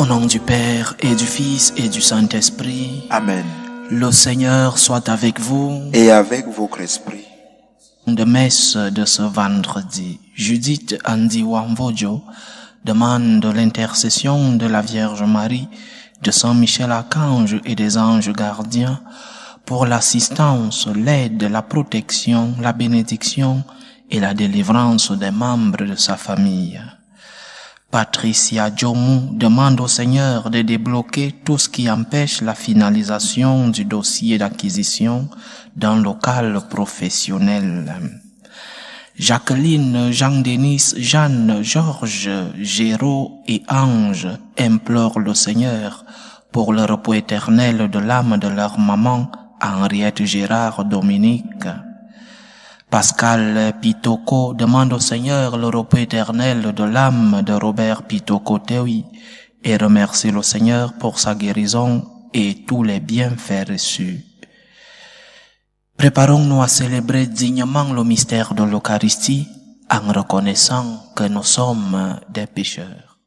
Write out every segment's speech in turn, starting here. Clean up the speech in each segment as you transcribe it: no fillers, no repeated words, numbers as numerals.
Au nom du Père et du Fils et du Saint-Esprit. Amen. Le Seigneur soit avec vous. Et avec votre esprit. De messe de ce vendredi, Judith Andy Wamvojo demande l'intercession de la Vierge Marie, de Saint Michel Archange et des anges gardiens pour l'assistance, l'aide, la protection, la bénédiction et la délivrance des membres de sa famille. Patricia Djomou demande au Seigneur de débloquer tout ce qui empêche la finalisation du dossier d'acquisition d'un local professionnel. Jacqueline, Jean-Denis, Jeanne, Georges, Géraud et Ange implorent le Seigneur pour le repos éternel de l'âme de leur maman, Henriette Gérard Dominique. Pascal Pitoko demande au Seigneur le repos éternel de l'âme de Robert Pitoko Tewi et remercie le Seigneur pour sa guérison et tous les bienfaits reçus. Préparons-nous à célébrer dignement le mystère de l'Eucharistie en reconnaissant que nous sommes des pécheurs.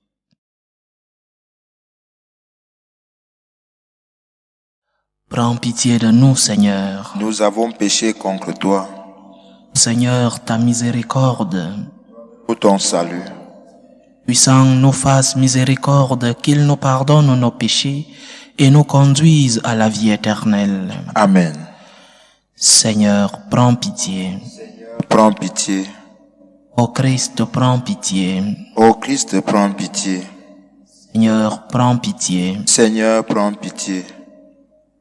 Prends pitié de nous, Seigneur. Nous avons péché contre toi. Seigneur, ta miséricorde. Pour ton salut. Puissant nous fasse miséricorde, qu'il nous pardonne nos péchés et nous conduise à la vie éternelle. Amen. Seigneur, prends pitié. Prends pitié. Ô Christ, prends pitié. Ô Christ, prends pitié. Seigneur, prends pitié. Seigneur, prends pitié.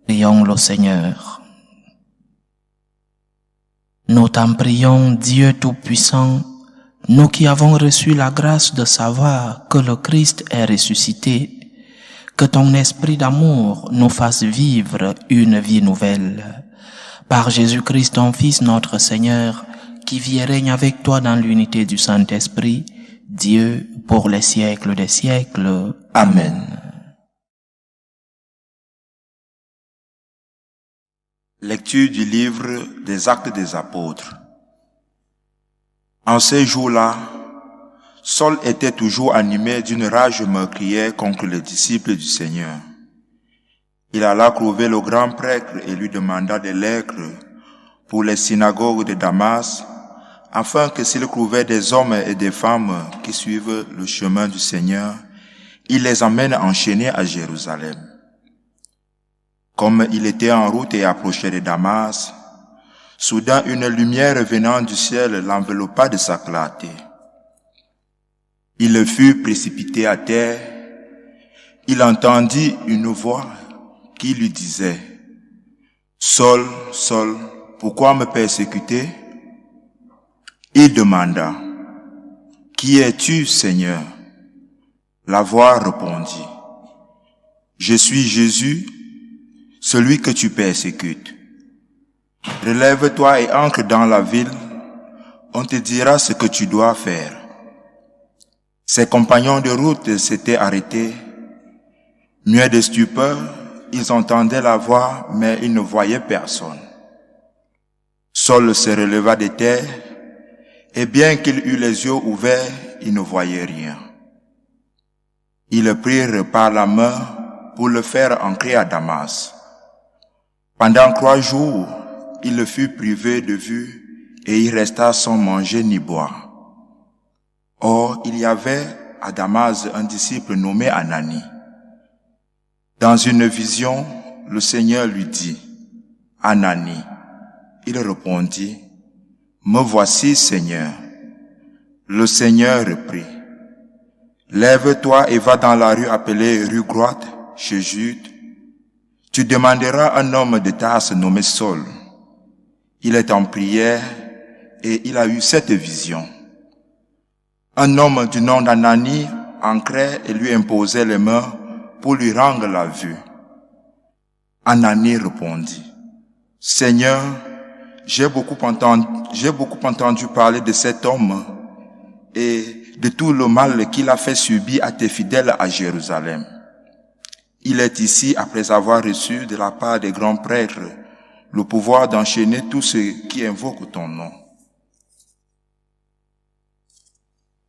Prions le Seigneur. Nous t'en prions, Dieu Tout-Puissant, nous qui avons reçu la grâce de savoir que le Christ est ressuscité, que ton esprit d'amour nous fasse vivre une vie nouvelle. Par Jésus-Christ, ton Fils, notre Seigneur, qui vit et règne avec toi dans l'unité du Saint-Esprit, Dieu, pour les siècles des siècles. Amen. Lecture du livre des Actes des Apôtres. En ces jours-là, Saul était toujours animé d'une rage meurtrière contre les disciples du Seigneur. Il alla trouver le grand prêtre et lui demanda des lettres pour les synagogues de Damas, afin que s'il trouvait des hommes et des femmes qui suivent le chemin du Seigneur, il les emmène enchaînés à Jérusalem. Comme il était en route et approchait de Damas, soudain une lumière venant du ciel l'enveloppa de sa clarté. Il fut précipité à terre. Il entendit une voix qui lui disait: « Saul, Saul, pourquoi me persécuter ?» Il demanda: « Qui es-tu, Seigneur ?» La voix répondit: « Je suis Jésus, celui que tu persécutes. Relève-toi et entre dans la ville, on te dira ce que tu dois faire. » Ses compagnons de route s'étaient arrêtés. Muets de stupeur, ils entendaient la voix, mais ils ne voyaient personne. Saul se releva de terre, et bien qu'il eût les yeux ouverts, il ne voyait rien. Ils le prirent par la main pour le faire entrer à Damas. Pendant 3 jours, il fut privé de vue et il resta sans manger ni boire. Or, il y avait à Damas un disciple nommé Anani. Dans une vision, le Seigneur lui dit: « Anani. » Il répondit: « Me voici, Seigneur. » Le Seigneur reprit: « Lève-toi et va dans la rue appelée rue Droite, chez Jude. Tu demanderas un homme de Tarse nommé Saul. Il est en prière et il a eu cette vision. Un homme du nom d'Anani entrait et lui imposait les mains pour lui rendre la vue. Anani répondit: « Seigneur, j'ai beaucoup entendu parler de cet homme et de tout le mal qu'il a fait subir à tes fidèles à Jérusalem. Il est ici après avoir reçu de la part des grands prêtres le pouvoir d'enchaîner tous ceux qui invoquent ton nom. »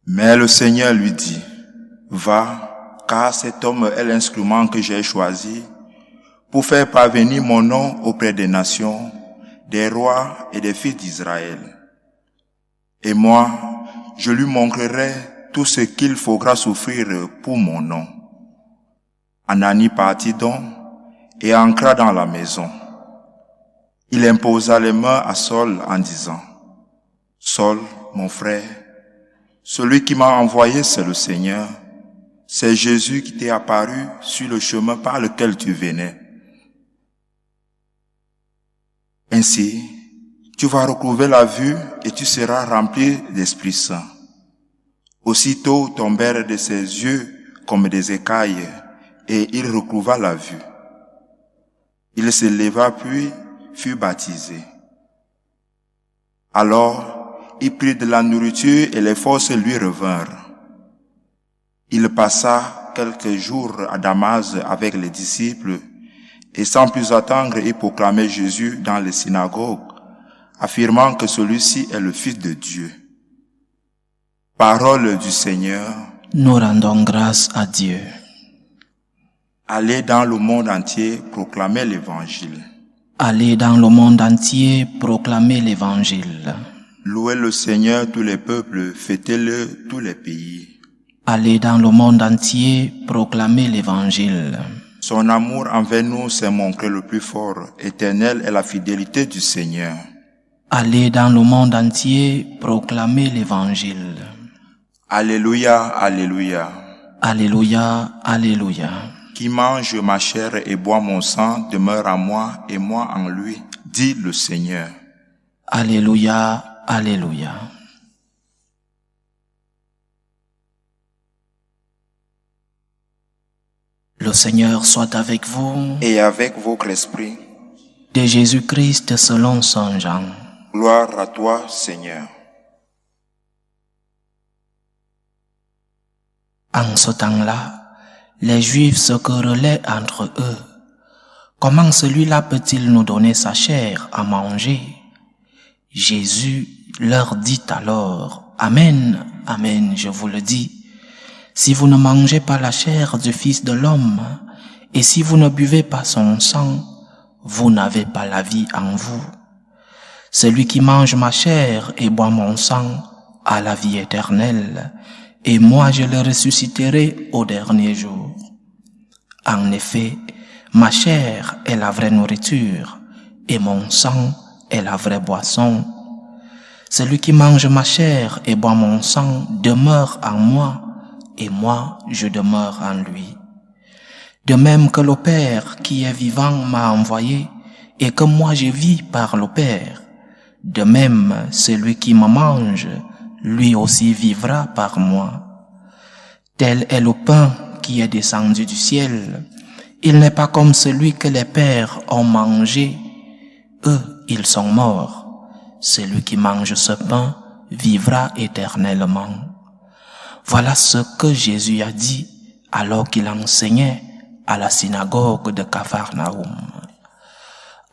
Mais le Seigneur lui dit: « Va, car cet homme est l'instrument que j'ai choisi pour faire parvenir mon nom auprès des nations, des rois et des fils d'Israël. Et moi, je lui montrerai tout ce qu'il faudra souffrir pour mon nom. Ananie partit donc et entra dans la maison. Il imposa les mains à Saul en disant, « Saul, mon frère, celui qui m'a envoyé, c'est le Seigneur. C'est Jésus qui t'est apparu sur le chemin par lequel tu venais. Ainsi, tu vas recouvrer la vue et tu seras rempli d'Esprit Saint. » Aussitôt tombèrent de ses yeux comme des écailles, et il recouvra la vue. Il se leva puis fut baptisé. Alors, il prit de la nourriture et les forces lui revinrent. Il passa quelques jours à Damas avec les disciples, et sans plus attendre, il proclamait Jésus dans les synagogues, affirmant que celui-ci est le Fils de Dieu. Parole du Seigneur. Nous rendons grâce à Dieu. Allez dans le monde entier proclamer l'Évangile. Allez dans le monde entier proclamer l'Évangile. Louez le Seigneur tous les peuples, fêtez-le tous les pays. Allez dans le monde entier proclamer l'Évangile. Son amour envers nous s'est montré le plus fort. Éternelle est la fidélité du Seigneur. Allez dans le monde entier proclamer l'Évangile. Alléluia, alléluia. Alléluia, alléluia. Qui mange ma chair et boit mon sang demeure en moi et moi en lui, dit le Seigneur. Alléluia, alléluia. Le Seigneur soit avec vous. Et avec votre esprit. De Jésus-Christ selon Saint Jean. Gloire à toi, Seigneur. En ce temps-là, les Juifs se querellaient entre eux. Comment celui-là peut-il nous donner sa chair à manger? Jésus leur dit alors, Amen, Amen, je vous le dis, si vous ne mangez pas la chair du Fils de l'homme, et si vous ne buvez pas son sang, vous n'avez pas la vie en vous. Celui qui mange ma chair et boit mon sang a la vie éternelle, et moi je le ressusciterai au dernier jour. En effet, ma chair est la vraie nourriture, et mon sang est la vraie boisson. Celui qui mange ma chair et boit mon sang demeure en moi, et moi je demeure en lui. De même que le Père qui est vivant m'a envoyé, et que moi je vis par le Père, de même celui qui me mange, lui aussi vivra par moi. Tel est le pain qui est descendu du ciel. Il n'est pas comme celui que les pères ont mangé. Eux, ils sont morts. Celui qui mange ce pain vivra éternellement. Voilà ce que Jésus a dit alors qu'il enseignait à la synagogue de Capharnaüm.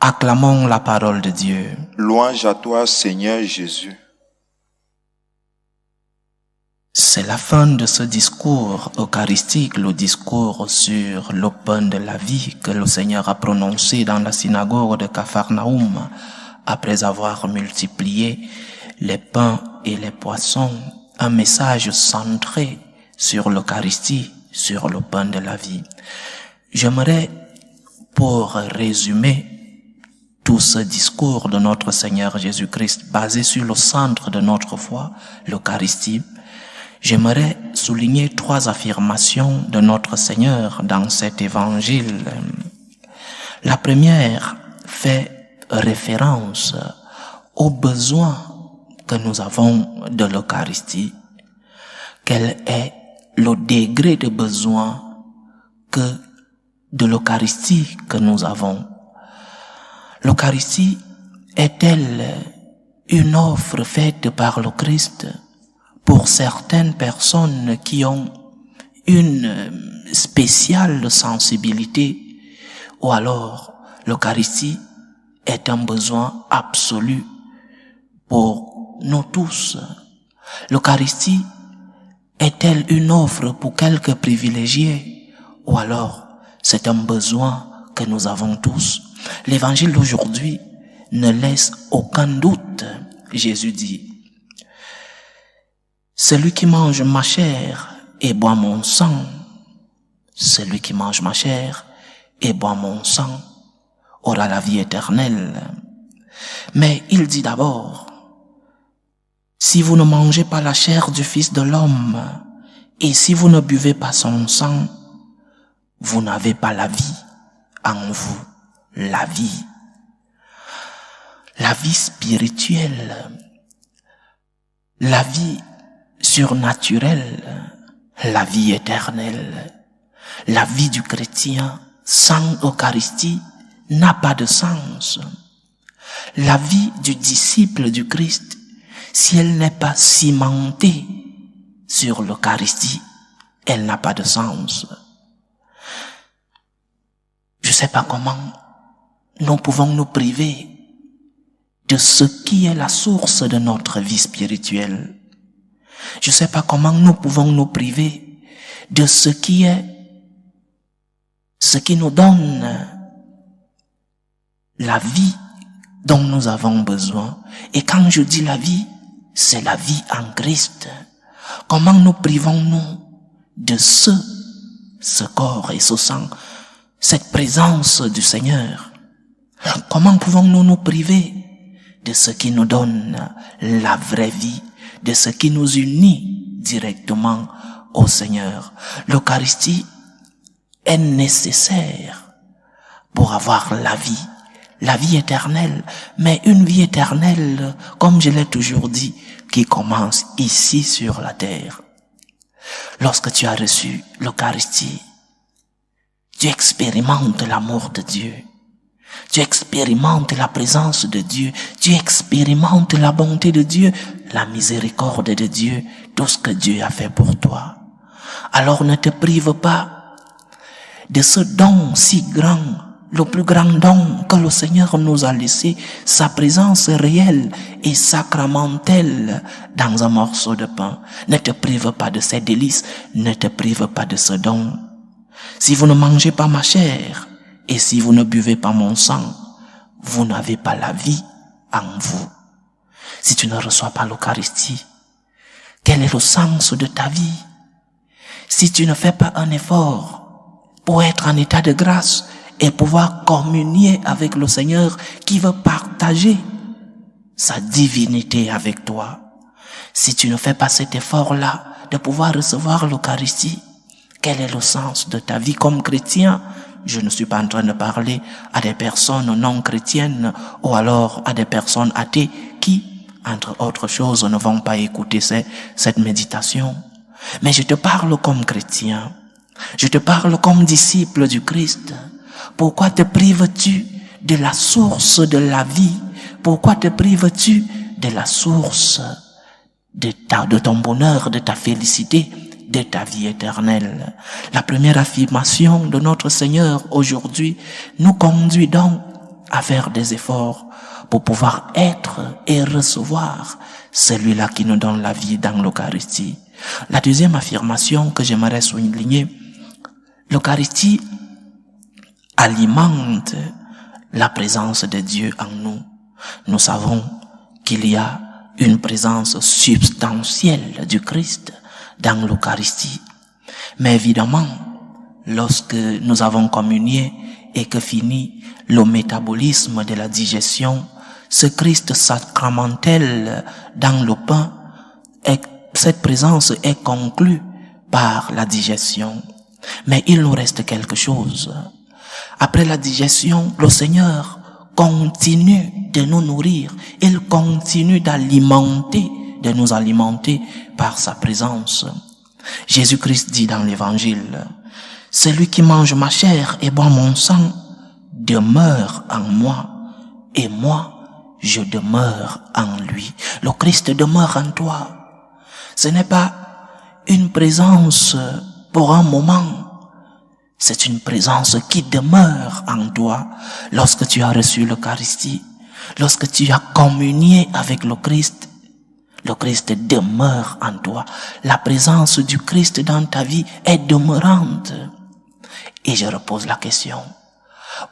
Acclamons la parole de Dieu. Louange à toi, Seigneur Jésus. C'est la fin de ce discours eucharistique, le discours sur le pain de la vie que le Seigneur a prononcé dans la synagogue de Capharnaüm après avoir multiplié les pains et les poissons, un message centré sur l'Eucharistie, sur le pain de la vie. J'aimerais, pour résumer tout ce discours de notre Seigneur Jésus-Christ basé sur le centre de notre foi, l'Eucharistie, j'aimerais souligner 3 affirmations de notre Seigneur dans cet évangile. La première fait référence aux besoins que nous avons de l'Eucharistie. Quel est le degré de besoin de l'Eucharistie que nous avons? L'Eucharistie est-elle une offre faite par le Christ pour certaines personnes qui ont une spéciale sensibilité, ou alors l'Eucharistie est un besoin absolu pour nous tous? L'Eucharistie est-elle une offre pour quelques privilégiés ou alors c'est un besoin que nous avons tous? L'évangile d'aujourd'hui ne laisse aucun doute. Jésus dit, celui qui mange ma chair et boit mon sang, celui qui mange ma chair et boit mon sang aura la vie éternelle. Mais il dit d'abord, si vous ne mangez pas la chair du Fils de l'homme et si vous ne buvez pas son sang, vous n'avez pas la vie en vous, la vie spirituelle, la vie surnaturelle, la vie éternelle. La vie du chrétien sans Eucharistie n'a pas de sens. La vie du disciple du Christ, si elle n'est pas cimentée sur l'Eucharistie, elle n'a pas de sens. Je ne sais pas comment nous pouvons nous priver de ce qui est la source de notre vie spirituelle. Je ne sais pas comment nous pouvons nous priver de ce qui nous donne la vie dont nous avons besoin. Et quand je dis la vie, c'est la vie en Christ. Comment nous privons-nous de ce corps et ce sang, cette présence du Seigneur? Comment pouvons-nous nous priver de ce qui nous donne la vraie vie, de ce qui nous unit directement au Seigneur? L'Eucharistie est nécessaire pour avoir la vie éternelle, mais une vie éternelle, comme je l'ai toujours dit, qui commence ici sur la terre. Lorsque tu as reçu l'Eucharistie, tu expérimentes l'amour de Dieu, tu expérimentes la présence de Dieu, tu expérimentes la bonté de Dieu, la miséricorde de Dieu, tout ce que Dieu a fait pour toi. Alors ne te prive pas de ce don si grand, le plus grand don que le Seigneur nous a laissé, sa présence réelle et sacramentelle dans un morceau de pain. Ne te prive pas de ces délices, ne te prive pas de ce don. Si vous ne mangez pas ma chair et si vous ne buvez pas mon sang, vous n'avez pas la vie en vous. Si tu ne reçois pas l'Eucharistie, quel est le sens de ta vie? Si tu ne fais pas un effort pour être en état de grâce et pouvoir communier avec le Seigneur qui veut partager sa divinité avec toi, si tu ne fais pas cet effort-là de pouvoir recevoir l'Eucharistie, quel est le sens de ta vie comme chrétien? Je ne suis pas en train de parler à des personnes non chrétiennes ou alors à des personnes athées qui, entre autres choses, ne vont pas écouter cette méditation. Mais je te parle comme chrétien. Je te parle comme disciple du Christ. Pourquoi te prives-tu de la source de la vie? Pourquoi te prives-tu de la source de ton bonheur, de ta félicité, de ta vie éternelle? La première affirmation de notre Seigneur aujourd'hui nous conduit donc à faire des efforts pour pouvoir être et recevoir celui-là qui nous donne la vie dans l'Eucharistie. La deuxième affirmation que j'aimerais souligner, l'Eucharistie alimente la présence de Dieu en nous. Nous savons qu'il y a une présence substantielle du Christ dans l'Eucharistie. Mais évidemment, lorsque nous avons communié et que finit le métabolisme de la digestion, ce Christ sacramentel dans le pain, cette présence est conclue par la digestion. Mais il nous reste quelque chose. Après la digestion, le Seigneur continue de nous nourrir. Il continue de nous alimenter par sa présence. Jésus-Christ dit dans l'Évangile, « Celui qui mange ma chair et boit mon sang demeure en moi, et moi, je demeure en lui. » Le Christ demeure en toi. Ce n'est pas une présence pour un moment, c'est une présence qui demeure en toi lorsque tu as reçu l'Eucharistie, lorsque tu as communié avec le Christ. Le Christ demeure en toi. La présence du Christ dans ta vie est demeurante. Et je repose la question.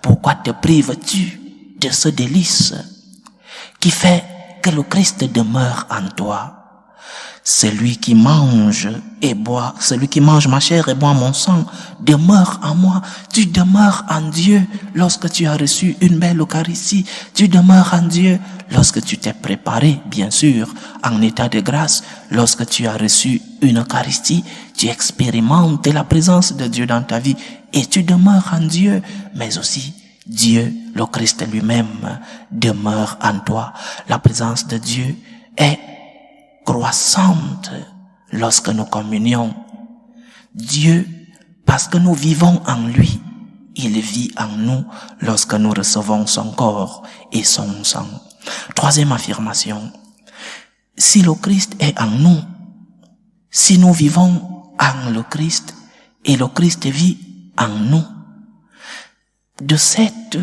Pourquoi te prives-tu de ce délice qui fait que le Christ demeure en toi? Celui qui mange et boit, celui qui mange ma chair et boit mon sang, demeure en moi. Tu demeures en Dieu lorsque tu as reçu une belle Eucharistie. Tu demeures en Dieu lorsque tu t'es préparé, bien sûr, en état de grâce. Lorsque tu as reçu une Eucharistie, tu expérimentes la présence de Dieu dans ta vie et tu demeures en Dieu, mais aussi Dieu, le Christ lui-même, demeure en toi. La présence de Dieu est croissante lorsque nous communions. Dieu, parce que nous vivons en lui, il vit en nous lorsque nous recevons son corps et son sang. Troisième affirmation. Si le Christ est en nous, si nous vivons en le Christ et le Christ vit en nous, de cette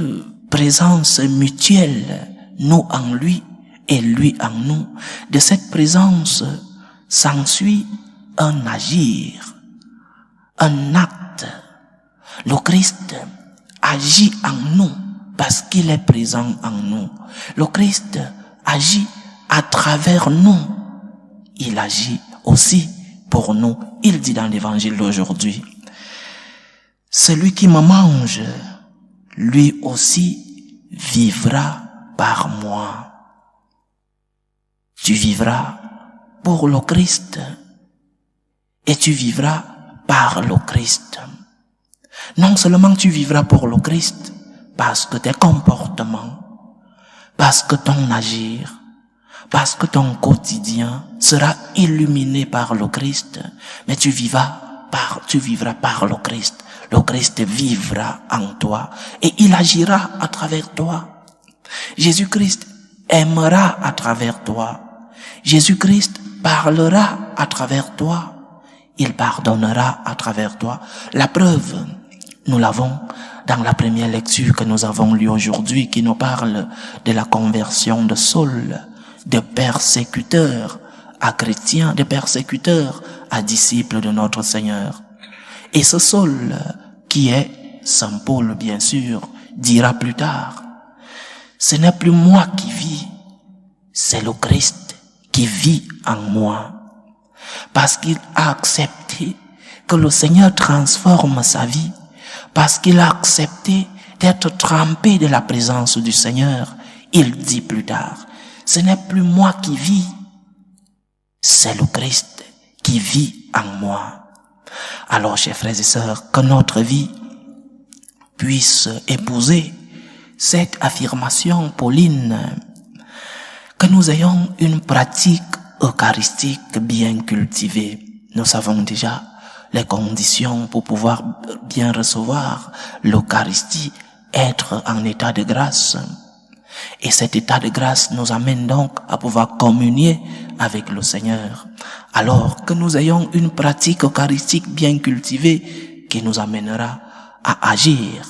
présence mutuelle, nous en lui et lui en nous, de cette présence s'ensuit un agir, un acte. Le Christ agit en nous parce qu'il est présent en nous. Le Christ agit à travers nous. Il agit aussi pour nous. Il dit dans l'évangile d'aujourd'hui, celui qui me mange, lui aussi vivra par moi. Tu vivras pour le Christ et tu vivras par le Christ. Non seulement tu vivras pour le Christ parce que tes comportements, parce que ton agir, parce que ton quotidien sera illuminé par le Christ, mais tu vivras par le Christ. Le Christ vivra en toi et il agira à travers toi. Jésus-Christ aimera à travers toi. Jésus-Christ parlera à travers toi. Il pardonnera à travers toi. La preuve, nous l'avons dans la première lecture que nous avons lue aujourd'hui, qui nous parle de la conversion de Saul, de persécuteur à chrétien, de persécuteur à disciple de notre Seigneur. Et ce Saul, qui est Saint Paul, bien sûr, dira plus tard, ce n'est plus moi qui vis, c'est le Christ qui vit en moi. Parce qu'il a accepté que le Seigneur transforme sa vie, parce qu'il a accepté d'être trempé de la présence du Seigneur, il dit plus tard, ce n'est plus moi qui vis, c'est le Christ qui vit en moi. Alors, chers frères et sœurs, que notre vie puisse épouser cette affirmation pauline, que nous ayons une pratique eucharistique bien cultivée. Nous savons déjà les conditions pour pouvoir bien recevoir l'Eucharistie, être en état de grâce. Et cet état de grâce nous amène donc à pouvoir communier avec le Seigneur. Alors que nous ayons une pratique eucharistique bien cultivée qui nous amènera à agir,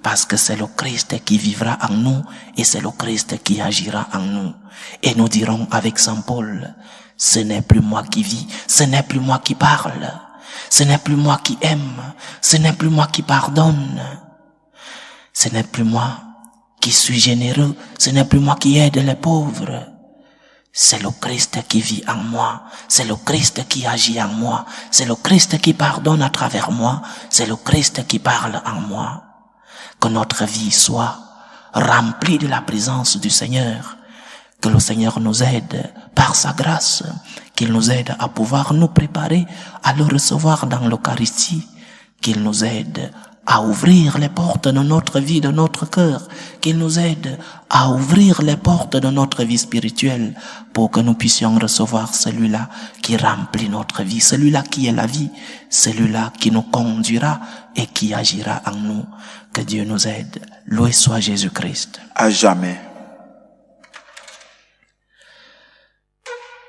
parce que c'est le Christ qui vivra en nous et c'est le Christ qui agira en nous. Et nous dirons avec Saint Paul, ce n'est plus moi qui vis, ce n'est plus moi qui parle, ce n'est plus moi qui aime, ce n'est plus moi qui pardonne, ce n'est plus moi qui suis généreux, ce n'est plus moi qui aide les pauvres. C'est le Christ qui vit en moi, c'est le Christ qui agit en moi, c'est le Christ qui pardonne à travers moi, c'est le Christ qui parle en moi. Que notre vie soit remplie de la présence du Seigneur, que le Seigneur nous aide par sa grâce, qu'il nous aide à pouvoir nous préparer à le recevoir dans l'Eucharistie, qu'il nous aide à ouvrir les portes de notre vie, de notre cœur, qu'il nous aide à ouvrir les portes de notre vie spirituelle pour que nous puissions recevoir celui-là qui remplit notre vie, celui-là qui est la vie, celui-là qui nous conduira et qui agira en nous. Que Dieu nous aide. Loué soit Jésus-Christ. À jamais.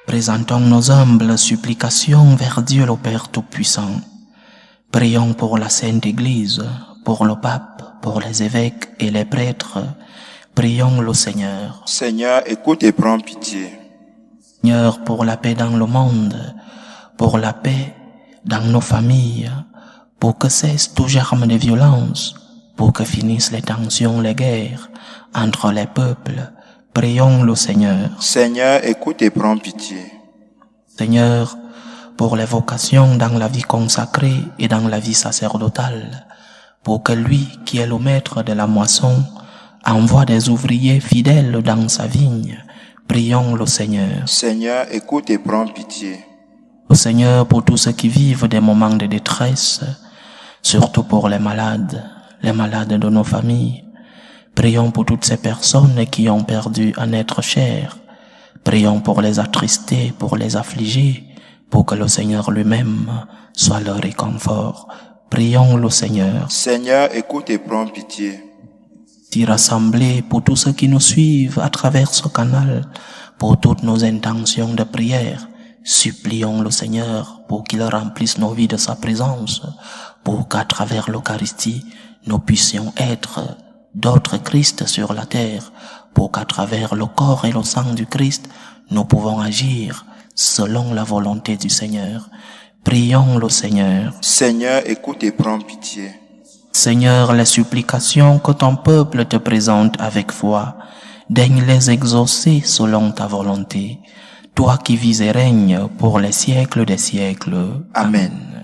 Présentons nos humbles supplications vers Dieu le Père Tout-Puissant. Prions pour la Sainte Église, pour le pape, pour les évêques et les prêtres. Prions le Seigneur. Seigneur, écoute et prends pitié. Seigneur, pour la paix dans le monde, pour la paix dans nos familles, pour que cesse tout germe de violence, pour que finissent les tensions, les guerres entre les peuples. Prions le Seigneur. Seigneur, écoute et prends pitié. Seigneur, pour les vocations dans la vie consacrée et dans la vie sacerdotale, pour que lui, qui est le maître de la moisson, envoie des ouvriers fidèles dans sa vigne. Prions le Seigneur. Seigneur, écoute et prends pitié. Le Seigneur, pour tous ceux qui vivent des moments de détresse, surtout pour les malades de nos familles. Prions pour toutes ces personnes qui ont perdu un être cher. Prions pour les attristés, pour les affligés, pour que le Seigneur lui-même soit leur réconfort. Prions le Seigneur. Seigneur, écoute et prends pitié. T'y rassembler pour tous ceux qui nous suivent à travers ce canal, pour toutes nos intentions de prière. Supplions le Seigneur pour qu'il remplisse nos vies de sa présence, pour qu'à travers l'Eucharistie, nous puissions être d'autres Christ sur la terre, pour qu'à travers le corps et le sang du Christ, nous pouvons agir selon la volonté du Seigneur. Prions le Seigneur. Seigneur, écoute et prends pitié. Seigneur, les supplications que ton peuple te présente avec foi, daigne les exaucer selon ta volonté. Toi qui vis et règnes pour les siècles des siècles. Amen.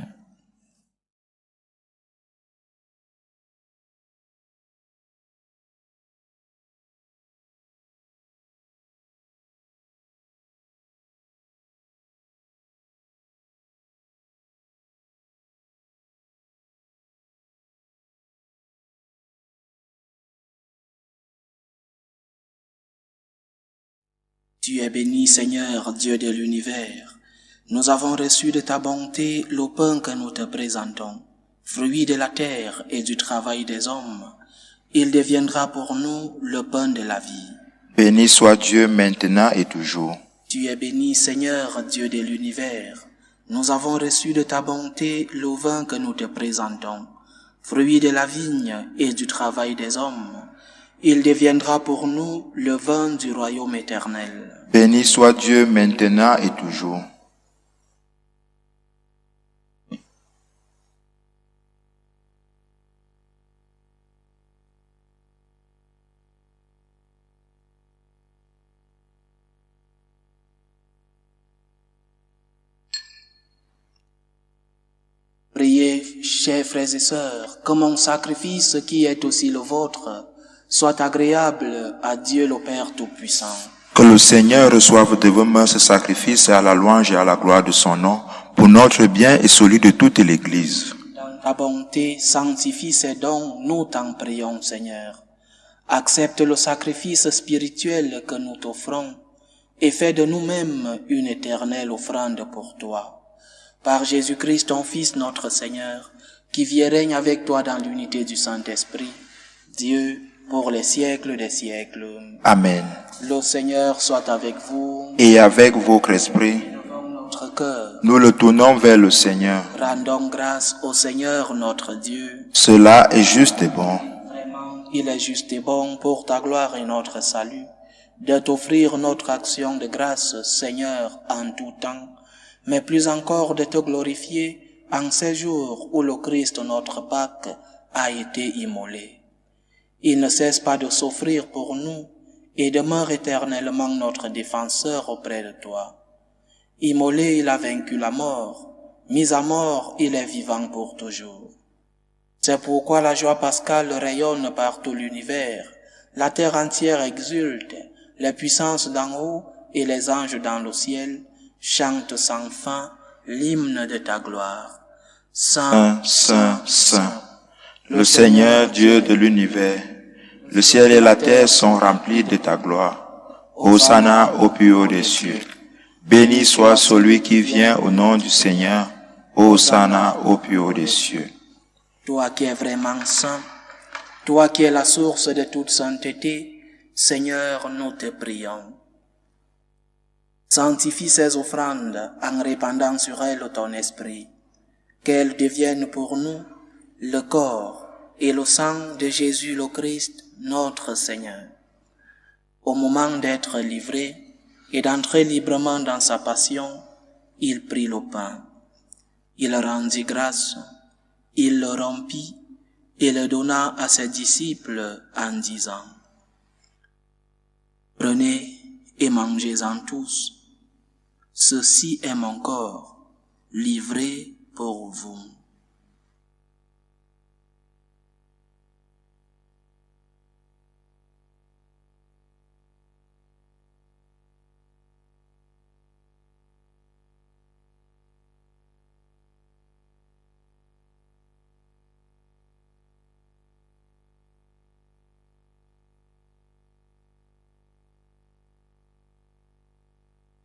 Tu es béni, Seigneur, Dieu de l'univers. Nous avons reçu de ta bonté le pain que nous te présentons, fruit de la terre et du travail des hommes. Il deviendra pour nous le pain de la vie. Béni soit Dieu maintenant et toujours. Tu es béni, Seigneur, Dieu de l'univers. Nous avons reçu de ta bonté le vin que nous te présentons, fruit de la vigne et du travail des hommes. Il deviendra pour nous le vin du royaume éternel. Béni soit Dieu maintenant et toujours. Priez, chers frères et sœurs, que mon sacrifice qui est aussi le vôtre soit agréable à Dieu le Père Tout-Puissant. Que le Seigneur reçoive de vos mains ce sacrifice à la louange et à la gloire de son nom, pour notre bien et celui de toute l'Église. Dans ta bonté, sanctifie ces dons, nous t'en prions, Seigneur. Accepte le sacrifice spirituel que nous t'offrons et fais de nous-mêmes une éternelle offrande pour toi. Par Jésus-Christ, ton Fils, notre Seigneur, qui vit et règne avec toi dans l'unité du Saint-Esprit, Dieu, pour les siècles des siècles. Amen. Le Seigneur soit avec vous. Et avec votre esprit, Notre cœur. nous le tournons vers le Seigneur. Rendons grâce au Seigneur notre Dieu. Cela est juste et bon. Vraiment, il est juste et bon pour ta gloire et notre salut, de t'offrir notre action de grâce, Seigneur, en tout temps, mais plus encore de te glorifier en ces jours où le Christ, notre Pâque, a été immolé. Il ne cesse pas de s'offrir pour nous et demeure éternellement notre défenseur auprès de toi. Immolé, il a vaincu la mort. Mis à mort, il est vivant pour toujours. C'est pourquoi la joie pascale rayonne par tout l'univers. La terre entière exulte. Les puissances d'en haut et les anges dans le ciel chantent sans fin l'hymne de ta gloire. Saint, Saint, Saint, le Seigneur Dieu de l'univers, le ciel et la terre sont remplis de ta gloire. Hosanna au plus haut des cieux. Béni soit celui qui vient au nom du Seigneur. Hosanna au plus haut des cieux. Toi qui es vraiment saint, toi qui es la source de toute sainteté, Seigneur, nous te prions. Sanctifie ces offrandes en répandant sur elles ton esprit, qu'elles deviennent pour nous le corps et le sang de Jésus le Christ, notre Seigneur. Au moment d'être livré, et d'entrer librement dans sa passion, il prit le pain. Il rendit grâce, il le rompit et le donna à ses disciples en disant: « Prenez et mangez-en tous. Ceci est mon corps, livré pour vous. »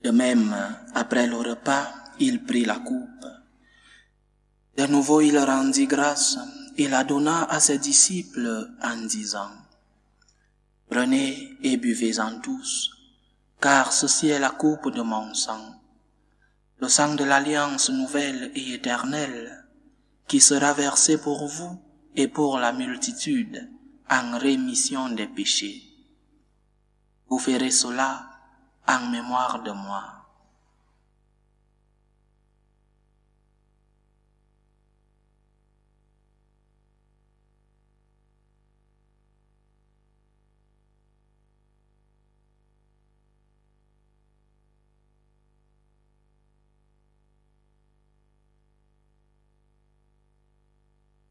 De même, après le repas, il prit la coupe. De nouveau, il rendit grâce et la donna à ses disciples en disant: « Prenez et buvez-en tous, car ceci est la coupe de mon sang, le sang de l'alliance nouvelle et éternelle, qui sera versé pour vous et pour la multitude en rémission des péchés. Vous ferez cela en mémoire de moi. »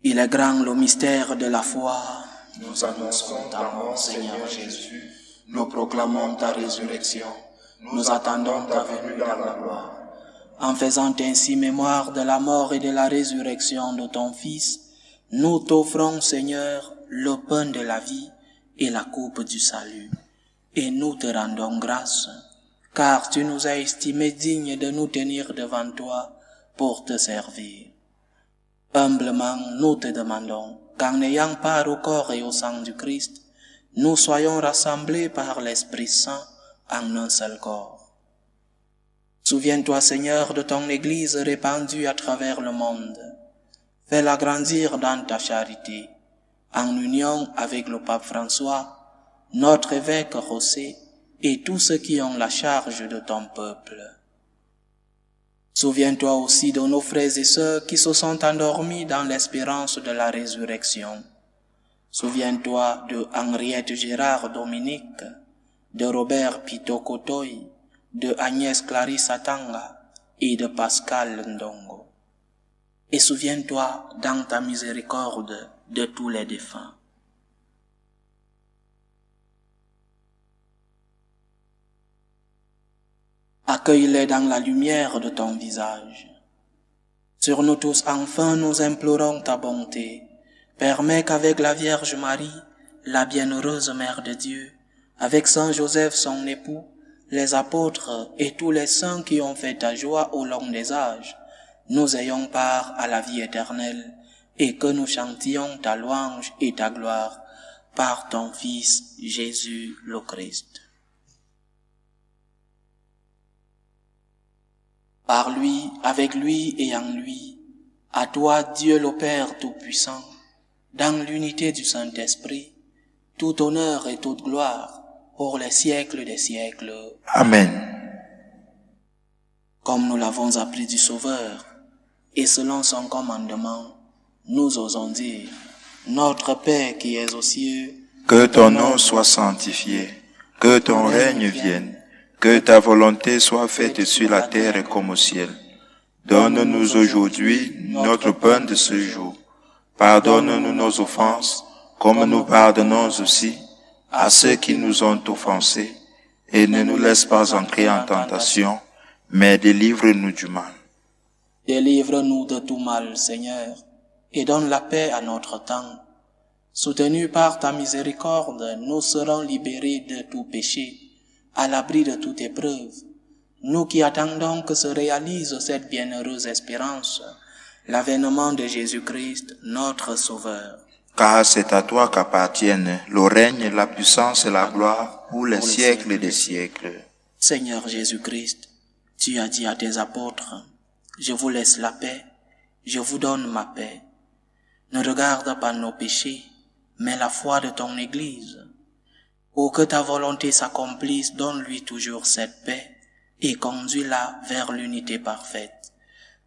Il est grand le mystère de la foi. Nous annonçons ta mort, Seigneur Jésus. Nous proclamons ta résurrection. Nous attendons ta venue dans la gloire. En faisant ainsi mémoire de la mort et de la résurrection de ton Fils, nous t'offrons, Seigneur, le pain de la vie et la coupe du salut. Et nous te rendons grâce, car tu nous as estimés dignes de nous tenir devant toi pour te servir. Humblement, nous te demandons qu'en ayant part au corps et au sang du Christ, nous soyons rassemblés par l'Esprit Saint en un seul corps. Souviens-toi, Seigneur, de ton Église répandue à travers le monde. Fais-la grandir dans ta charité, en union avec le pape François, notre évêque José et tous ceux qui ont la charge de ton peuple. Souviens-toi aussi de nos frères et sœurs qui se sont endormis dans l'espérance de la résurrection. Souviens-toi de Henriette Gérard Dominique, de Robert Pito Kotoy, de Agnès Clarisse Atanga et de Pascal Ndongo. Et souviens-toi dans ta miséricorde de tous les défunts. Accueille-les dans la lumière de ton visage. Sur nous tous, enfin, nous implorons ta bonté. Permets qu'avec la Vierge Marie, la bienheureuse Mère de Dieu, avec Saint Joseph son époux, les apôtres et tous les saints qui ont fait ta joie au long des âges, nous ayons part à la vie éternelle et que nous chantions ta louange et ta gloire par ton Fils Jésus le Christ. Par lui, avec lui et en lui, à toi Dieu le Père Tout-Puissant, dans l'unité du Saint-Esprit, tout honneur et toute gloire pour les siècles des siècles. Amen. Comme nous l'avons appris du Sauveur, et selon son commandement, nous osons dire: Notre Père qui es aux cieux, que ton nom soit sanctifié, que ton règne vienne. Que ta volonté soit faite sur la terre comme au ciel. Donne-nous aujourd'hui notre pain de ce jour. Pardonne-nous nos offenses, comme nous pardonnons aussi à ceux qui nous ont offensés. Et ne nous laisse pas entrer en tentation, mais délivre-nous du mal. Délivre-nous de tout mal, Seigneur, et donne la paix à notre temps. Soutenus par ta miséricorde, nous serons libérés de tout péché, à l'abri de toute épreuve, nous qui attendons que se réalise cette bienheureuse espérance, l'avènement de Jésus-Christ, notre Sauveur. Car c'est à toi qu'appartiennent le règne, la puissance et la gloire pour les siècles des siècles. Seigneur Jésus-Christ, tu as dit à tes apôtres: Je vous laisse la paix, je vous donne ma paix. Ne regarde pas nos péchés, mais la foi de ton Église. Pour que ta volonté s'accomplisse, donne-lui toujours cette paix et conduis-la vers l'unité parfaite.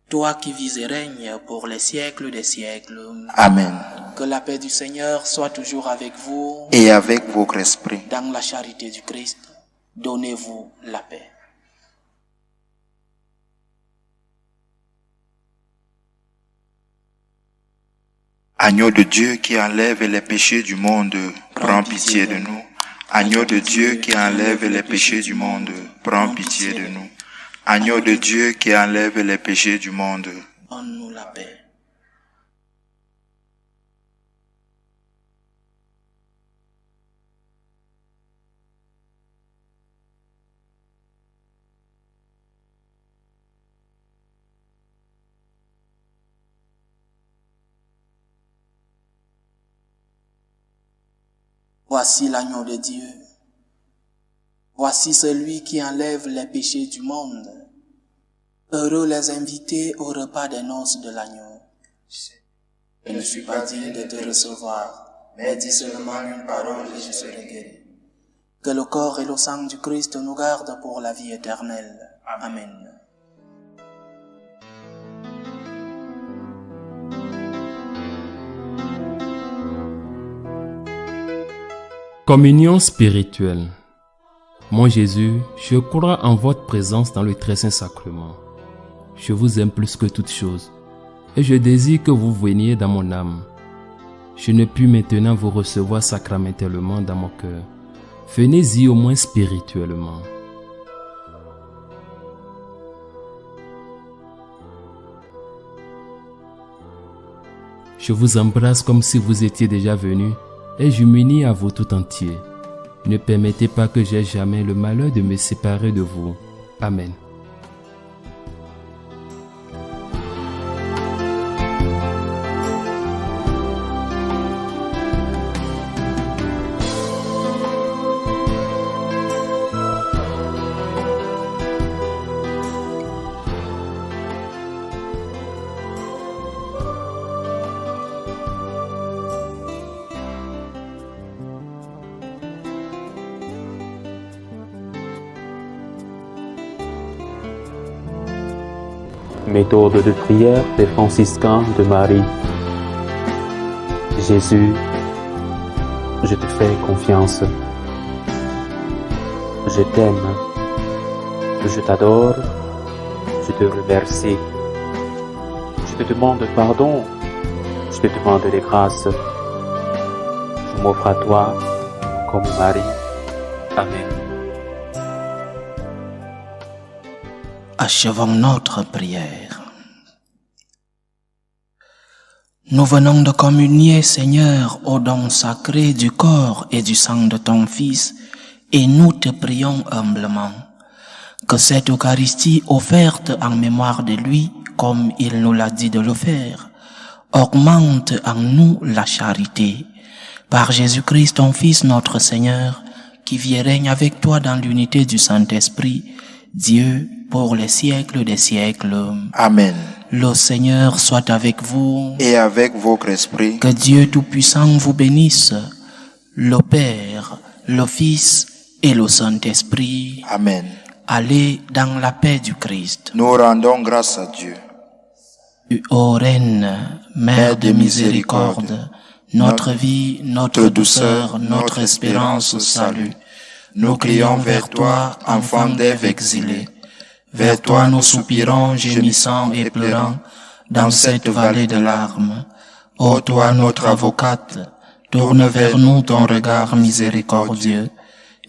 Toi qui vis et règnes pour les siècles des siècles. Amen. Que la paix du Seigneur soit toujours avec vous. Et avec votre esprit. Dans la charité du Christ, donnez-vous la paix. Agneau de Dieu qui enlève les péchés du monde, prends pitié de nous. Agneau de Dieu qui enlève les péchés du monde, prends pitié de nous. Agneau de Dieu qui enlève les péchés du monde, donne-nous la paix. Voici l'agneau de Dieu. Voici celui qui enlève les péchés du monde. Heureux les invités au repas des noces de l'agneau. Je ne suis pas digne de te recevoir, mais dis seulement une parole et je serai guéri. Que le corps et le sang du Christ nous gardent pour la vie éternelle. Amen. Communion spirituelle. Mon Jésus, je crois en votre présence dans le très saint sacrement. Je vous aime plus que toute chose et je désire que vous veniez dans mon âme. Je ne puis maintenant vous recevoir sacramentellement dans mon cœur. Venez-y au moins spirituellement. Je vous embrasse comme si vous étiez déjà venu et je m'unis à vous tout entier. Ne permettez pas que j'aie jamais le malheur de me séparer de vous. Amen. Méthode de prière des franciscains de Marie. Jésus, je te fais confiance. Je t'aime. Je t'adore. Je te remercie. Je te demande pardon. Je te demande des grâces. Je m'offre à toi comme Marie. Amen. Achevons notre prière. Nous venons de communier, Seigneur, au don sacré du corps et du sang de ton Fils, et nous te prions humblement que cette Eucharistie offerte en mémoire de lui, comme il nous l'a dit de le faire, augmente en nous la charité. Par Jésus-Christ, ton Fils, notre Seigneur, qui vit et règne avec toi dans l'unité du Saint-Esprit, Dieu, pour les siècles des siècles. Amen. Le Seigneur soit avec vous. Et avec votre esprit. Que Dieu Tout-Puissant vous bénisse, le Père, le Fils et le Saint-Esprit. Amen. Allez dans la paix du Christ. Nous rendons grâce à Dieu. Ô Reine, Mère de miséricorde, notre vie, notre douceur, notre espérance, salut. Nous crions vers toi, enfant d'Ève exilée. Vers toi nous soupirons, gémissant et pleurant, dans cette vallée de larmes. Ô toi, notre avocate, tourne vers nous ton regard miséricordieux,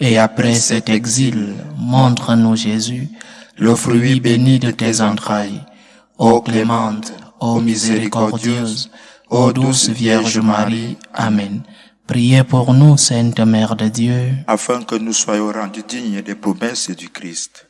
et après cet exil, montre-nous Jésus, le fruit béni de tes entrailles. Ô clémente, ô miséricordieuse, ô douce Vierge Marie. Amen. Priez pour nous, Sainte Mère de Dieu, afin que nous soyons rendus dignes des promesses du Christ.